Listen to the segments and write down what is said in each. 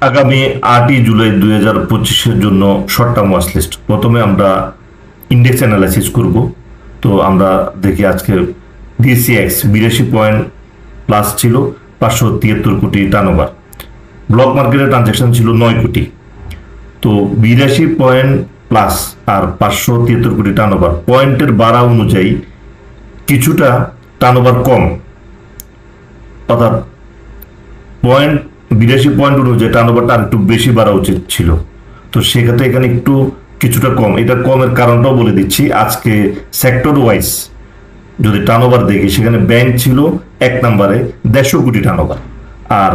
আগামী 8ই জুলাই 2025-এর জন্য short term watch list. প্রথমে আমরা ইন্ডেক্স অ্যানালাইসিস করব। তো আমরা দেখি আজকে ডিএসইএক্স 82 পয়েন্ট প্লাস ছিল, 573 কোটি টার্নওভার। ব্লক মার্কেটের ট্রানজ্যাকশন ছিল 9 কোটি। তো 82 পয়েন্ট প্লাস আর 573 কোটি টার্নওভার, পয়েন্টের বাড়া অনুযায়ী কিছুটা টার্নওভার কম, অর্থাৎ 82 পয়েন্ট অনুযায়ী টার্নওভারটা আর একটু বেশি বাড়া উচিত ছিল। তো সেক্ষেত্রে এখানে একটু কিছুটা কম। এটা কমের কারণটাও বলে দিচ্ছি। আজকে সেক্টর ওয়াইজ যদি টার্নওভার দেখি, সেখানে ব্যাংক ছিল 1 নম্বরে 150 কোটি টার্নওভার, আর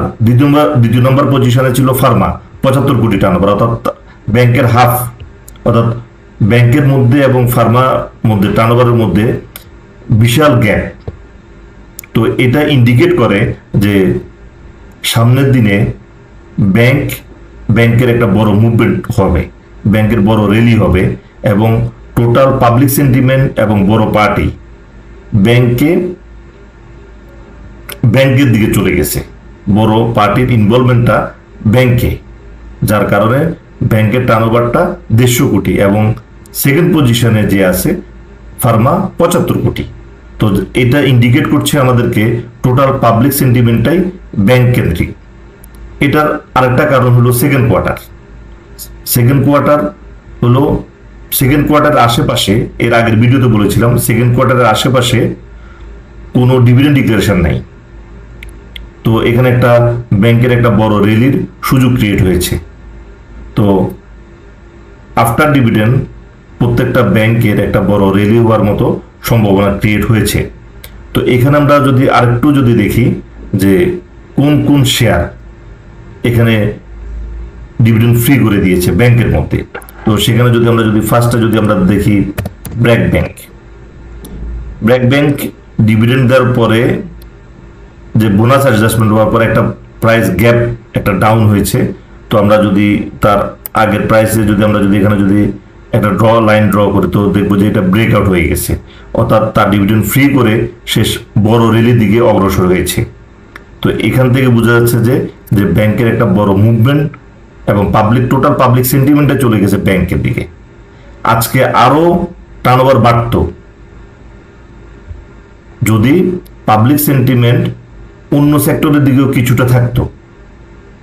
দ্বিতীয় নম্বর পজিশনে ছিল ফার্মা 75 কোটি টার্নওভার, অর্থাৎ ব্যাংকের হাফ, অর্থাৎ ব্যাংকের মধ্যে এবং ফার্মার মধ্যে টার্নওভারের মধ্যে বিশাল গ্যাপ। তো এটা ইন্ডিকেট করে যে সামনের দিনে ব্যাংকের একটা বড় মুভমেন্ট হবে, ব্যাংকের বড় র্যালি হবে, এবং টোটাল পাবলিক সেন্টিমেন্ট এবং বড় পার্টি ব্যাংকের দিকে চলে গেছে। বড় পার্টির ইনভলভমেন্টটা ব্যাংকে, যার কারণে ব্যাংকের টার্নওভারটা 150 কোটি, এবং সেকেন্ড পজিশনে যে আছে ফার্মা 75 কোটি। তো এটা ইন্ডিকেট করছে আমাদেরকে টোটাল পাবলিক সেন্টিমেন্টটাই ব্যাংক কেন্দ্রিক। এটার আরেকটা কারণ হলো সেকেন্ড কোয়ার্টার আশেপাশে, এর আগের ভিডিওতে বলেছিলাম সেকেন্ড কোয়ার্টারের আশেপাশে কোনো ডিভিডেন্ড ডিক্লারেশন নাই। তো এখানে একটা ব্যাংকের একটা বড় র্যালির সুযোগ ক্রিয়েট হয়েছে। তো আফটার ডিভিডেন্ড প্রত্যেকটা ব্যাংকের একটা বড় র্যালি হওয়ার মতো সম্ভাবনা ক্রিয়েট হয়েছে। তো এখানে আমরা যদি আরেকটু যদি দেখি যে কোন কোন শেয়ার এখানে ডিভিডেন্ড ফ্রি করে দিয়েছে ব্যাংকের মধ্যে, তো সেখানে যদি ফার্স্টে আমরা দেখি ব্র্যাক ব্যাংক ডিভিডেন্ড দেওয়ার পরে যে বোনাস অ্যাডজাস্টমেন্ট হওয়ার পরে একটা প্রাইস গ্যাপ একটা ডাউন হয়েছে। তো আমরা যদি তার আগের প্রাইসে এখানে একটা লাইন ড্র করি, তো দেখবো যে এটা ব্রেকআউট হয়ে গেছে, অর্থাৎ তার ডিভিডেন্ড ফ্রি করে শেষ বড় র্যালির দিকে অগ্রসর হয়েছে। তো এখান থেকে বোঝা যাচ্ছে যে ব্যাংকের একটা বড় মুভমেন্ট এবং টোটাল পাবলিক সেন্টিমেন্টে চলে গেছে ব্যাংকের দিকে। আজকে আরো টার্নওভার বাড়ত যদি পাবলিক সেন্টিমেন্ট অন্য সেক্টরের দিকেও কিছুটা থাকতো,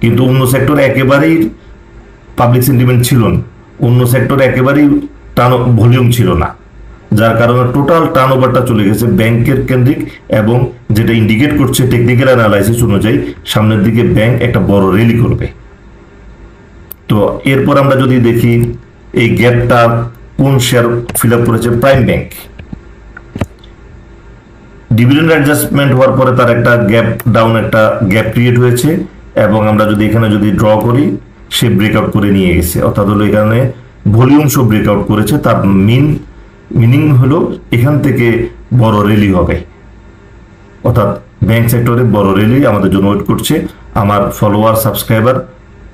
কিন্তু অন্য সেক্টরে একেবারেই পাবলিক সেন্টিমেন্ট ছিল না, অন্য সেক্টরে একেবারেই ভলিউম ছিল না, যার কারণে টোটাল টার্নওভারটা চলে গেছে ব্যাংকের কেন্দ্রিক, এবং যেটা ইন্ডিকেট করছে টেকনিক্যাল অ্যানালাইসিস অনুযায়ী সামনের দিকে ব্যাংক একটা বড় র্যালি করবে। তো এরপর আমরা যদি দেখি এই গ্যাপটা কোন শেয়ার ফিল আপ করেছে, প্রাইম ব্যাংক। ডিভিডেন্ড অ্যাডজাস্টমেন্ট হওয়ার পরে তার একটা গ্যাপ ক্রিয়েট হয়েছে, এবং আমরা যদি এখানে ড্র করি, সে ব্রেকআউট করে নিয়ে গেছে, অর্থাৎ হলো এখানে ভলিউম সব ব্রেকআউট করেছে। তার মিনিং হলো এখান থেকে বড় র্যালি হবে, অর্থাৎ ব্যাংক সেক্টরে বড় র্যালি আমাদের জন্য ওয়েট করছে। আমার ফলোয়ার সাবস্ক্রাইবার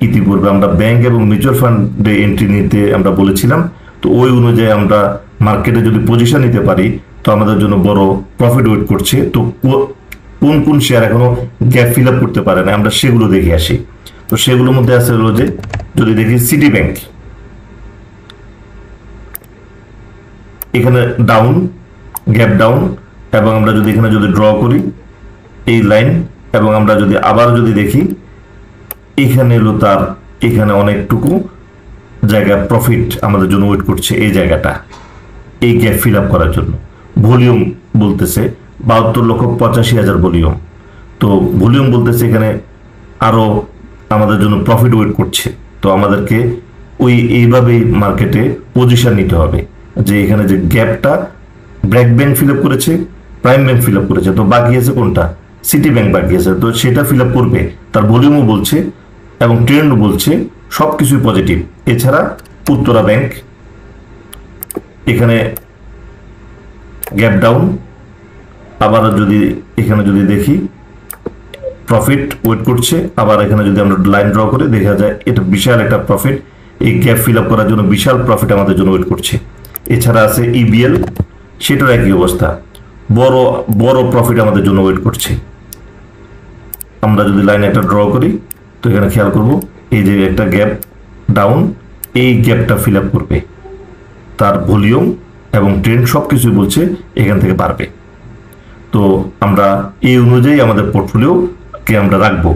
ইতিপূর্বে আমরা ব্যাংক এবং মিউচুয়াল ফান্ডে এন্ট্রি নিতে আমরা বলেছিলাম। তো ওই অনুযায়ী আমরা মার্কেটে যদি পজিশন নিতে পারি, তো আমাদের জন্য বড় প্রফিট ওয়েট করছে। তো কোন কোন শেয়ার এখনো গ্যাপ ফিল আপ করতে পারে না, আমরা সেগুলো দেখে আসি। তো সেগুলোর মধ্যে আছে হলো যে, যদি দেখি সিটি ব্যাংক, এখানে গ্যাপ ডাউন, এবং আমরা যদি এখানে ড্র করি এই লাইন, এবং আমরা আবার দেখি এখানে হলো এখানে অনেকটুকু জায়গা প্রফিট আমাদের জন্য ওয়েট করছে। এই জায়গাটা এই গ্যাপ ফিল আপ করার জন্য ভলিউম বলতেছে 72,85,000 ভলিউম। তো ভলিউম বলতেছে এখানে আরো আমাদের জন্য প্রফিট ওয়েট করছে। তো আমাদেরকে এইভাবেই মার্কেটে পজিশন নিতে হবে, যে এখানে যে গ্যাপটা ব্র্যাক ব্যাংক ফিল আপ করেছে, প্রাইম ব্যাংক ফিল আপ করেছে, তো বাকি আছে কোনটা, সিটি ব্যাংক বাকি আছে। তো সেটা ফিল আপ করবে, তার ভলিউমও বলছে এবং ট্রেন্ডও বলছে, সবকিছুই পজিটিভ। এছাড়া উত্তরা ব্যাংক এখানে গ্যাপ ডাউন, আবার এখানে দেখি প্রফিট ওয়েট করছে, আবার এখানে আমরা লাইন ড্র করে দেখা যায় এটা বিশাল একটা প্রফিট, এই গ্যাপ ফিল আপ করার জন্য বিশাল প্রফিট আমাদের জন্য ওয়েট করছে। এছাড়া আছে ইবিএল, সেটার একই অবস্থা, বড় প্রফিট আমাদের জন্য ওয়েট করছে। আমরা যদি লাইন একটা ড্র করি, তো এখানে খেয়াল করব এই যে একটা গ্যাপ ডাউন, এই গ্যাপটা ফিল আপ করবে, তার ভলিউম এবং ট্রেন্ড সব কিছুই বলছে এখান থেকে বাড়বে। তো আমরা এই অনুযায়ী আমাদের পোর্টফোলিওকে আমরা রাখবো,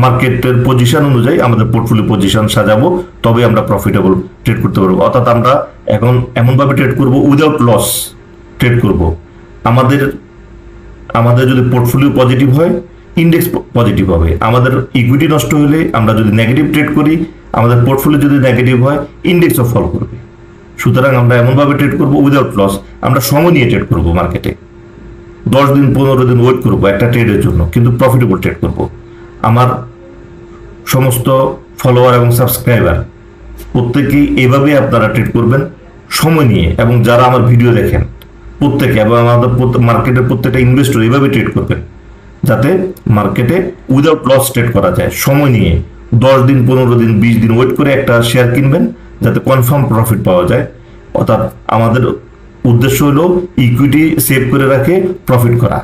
মার্কেটের পজিশন অনুযায়ী আমাদের পোর্টফোলিও পজিশন সাজাবো, তবে আমরা প্রফিটেবল ট্রেড করতে পারবো। অর্থাৎ আমরা এখন এমনভাবে ট্রেড করব উইদাউট লস ট্রেড করব। আমাদের যদি পোর্টফোলিও পজিটিভ হয়, ইন্ডেক্স পজিটিভ হবে। আমাদের ইকুইটি নষ্ট হলে, আমরা যদি নেগেটিভ ট্রেড করি, আমাদের পোর্টফোলিও যদি নেগেটিভ হয়, ইন্ডেক্সও ফল করবে। সুতরাং আমরা এমনভাবে ট্রেড করব উইদাউট লস। আমরা সময় নিয়ে ট্রেড করব, মার্কেটে 10 দিন 15 দিন ওয়েট করবো একটা ট্রেডের জন্য, কিন্তু প্রফিটেবল ট্রেড করব। আমার সমস্ত ফলোয়ার এবং সাবস্ক্রাইবার প্রত্যেকেই এভাবে আপনারা ট্রেড করবেন সময় নিয়ে, এবং যারা আমার ভিডিও দেখেন প্রত্যেকে, এবং আমাদের মার্কেটের প্রত্যেকটা ইনভেস্টর এভাবে ট্রেড করবেন, যাতে মার্কেটে উইদাউট লস ট্রেড করা যায়। সময় নিয়ে 10 দিন 15 দিন 20 দিন ওয়েট করে একটা শেয়ার কিনবেন, যাতে কনফার্ম প্রফিট পাওয়া যায়। অর্থাৎ আমাদের উদ্দেশ্য হলো ইকুইটি সেভ করে রাখে প্রফিট করা,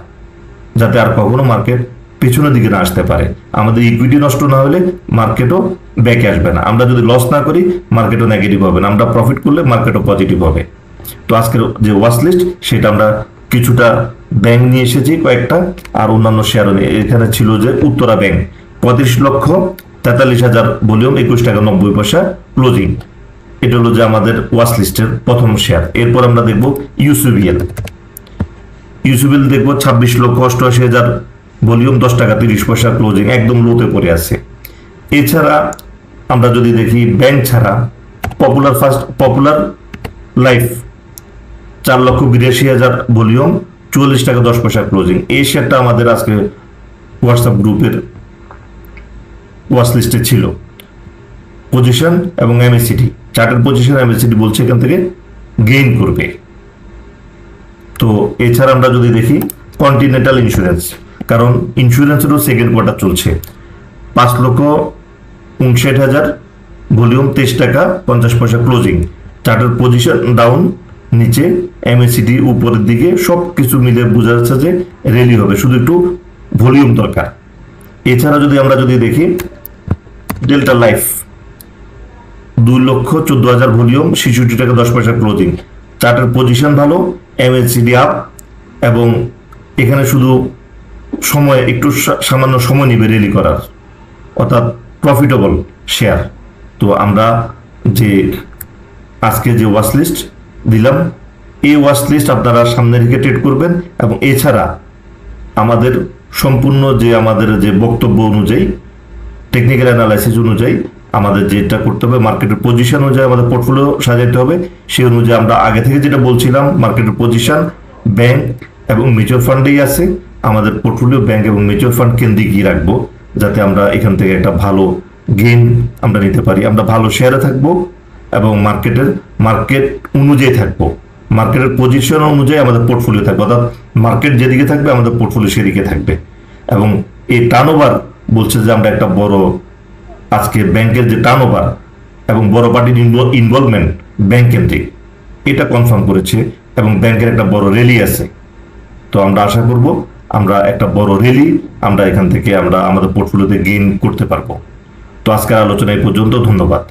যাতে আর কখনো মার্কেট পেছনের দিকে না আসতে পারে। আমাদের ইকুইটি নষ্ট না হলে মার্কেটও ব্যাকে আসবে না। আমরা যদি লস না করি, মার্কেটও নেগেটিভ হবে না। আমরা প্রফিট করলে মার্কেটও পজিটিভ হবে। তো আজকের যে ওয়াচ লিস্ট, সেটা আমরা কিছুটা ব্যাংক নিয়ে এসেছি কয়েকটা, আর অন্যান্য শেয়ারও নিয়ে। এখানে ছিল যে উত্তরা ব্যাংক 35,43,000 ভলিউম, 21 টাকা 90 পয়সা ক্লোজিং। এটা হলো যে আমাদের ওয়াচ লিস্টের প্রথম শেয়ার। এরপর আমরা দেখব ইউসিবিএল দেখবো 26,88,000 ভলিউম, 10 টাকা 30 পয়সা ক্লোজিং, একদম লোতে পড়ে আছে। এছাড়া আমরা যদি দেখি ব্যাংক ছাড়া পপুলার লাইফ 4,82,000 ভলিউম, 44 টাকা 10 পয়সা ক্লোজিং। এই শেয়ারটা আমাদের আজকে হোয়াটসঅ্যাপ গ্রুপের ওয়াচ লিস্টে ছিল। পজিশন এবং এমএসিডি চার্টের পজিশন, এমএসিডি বলছে এখান থেকে গেইন করবে। তো এছাড়া আমরা যদি দেখি কন্টিনেন্টাল ইন্স্যুরেন্স, কারণ ইন্স্যুরেন্সেরও সেকেন্ড কোয়ার্টার চলছে, 5,59,000 ভলিউম, 23 টাকা 50 পয়সা ক্লোজিং। চার্টের পজিশন ডাউন, নিচে এমএসিডি উপরের দিকে, সব কিছু মিলে বোঝা যাচ্ছে যে র্যালি হবে, শুধু একটু ভলিউম দরকার। এছাড়া আমরা যদি দেখি ডেল্টা লাইফ 2,14,000 ভলিউম, 66 টাকা 10 পয়সা ক্লোজিং। চার্টের পজিশন ভালো, এমএসিডি আপ, এবং এখানে শুধু সময় একটু সামান্য সময় নেবে র্যালি করার, অর্থাৎ প্রফিটেবল শেয়ার। তো আমরা যে আজকে যে ওয়াচ লিস্ট দিলাম, এই ওয়াচ লিস্ট আপনারা সামনে রেখে ট্রেড করবেন। এবং এছাড়া আমাদের সম্পূর্ণ আমাদের যে বক্তব্য অনুযায়ী, টেকনিক্যাল অ্যানালাইসিস অনুযায়ী আমাদের যেটা করতে হবে, মার্কেটের পজিশন অনুযায়ী আমাদের পোর্টফোলিও সাজাতে হবে। সেই অনুযায়ী আমরা আগে থেকে যেটা বলছিলাম, মার্কেটের পজিশন ব্যাংক এবং মিউচুয়াল ফান্ডেই আছে। আমাদের পোর্টফোলিও ব্যাংক এবং মিউচুয়াল ফান্ড কেন্দ্রিকই রাখবো, যাতে আমরা এখান থেকে একটা ভালো গেইন আমরা নিতে পারি। আমরা ভালো শেয়ারে থাকবো এবং মার্কেট অনুযায়ী থাকবো, মার্কেটের পজিশন অনুযায়ী আমাদের পোর্টফোলিও থাকবে। অর্থাৎ মার্কেট যেদিকে থাকবে আমাদের পোর্টফোলিও সেদিকে থাকবে। এবং এই টার্নওভার বলছে যে আমরা একটা বড়, আজকে ব্যাংকের যে টার্নওভার এবং বড় পার্টির ইনভলভমেন্ট ব্যাংক কেন্দ্রিক, এটা কনফার্ম করেছে, এবং ব্যাংকের একটা বড় র্যালি আছে। তো আমরা আশা করব আমরা একটা বড় র্যালি আমরা এখান থেকে আমরা আমাদের পোর্টফোলিওতে গেইন করতে পারবো। তো আজকের আলোচনা এই পর্যন্ত, ধন্যবাদ।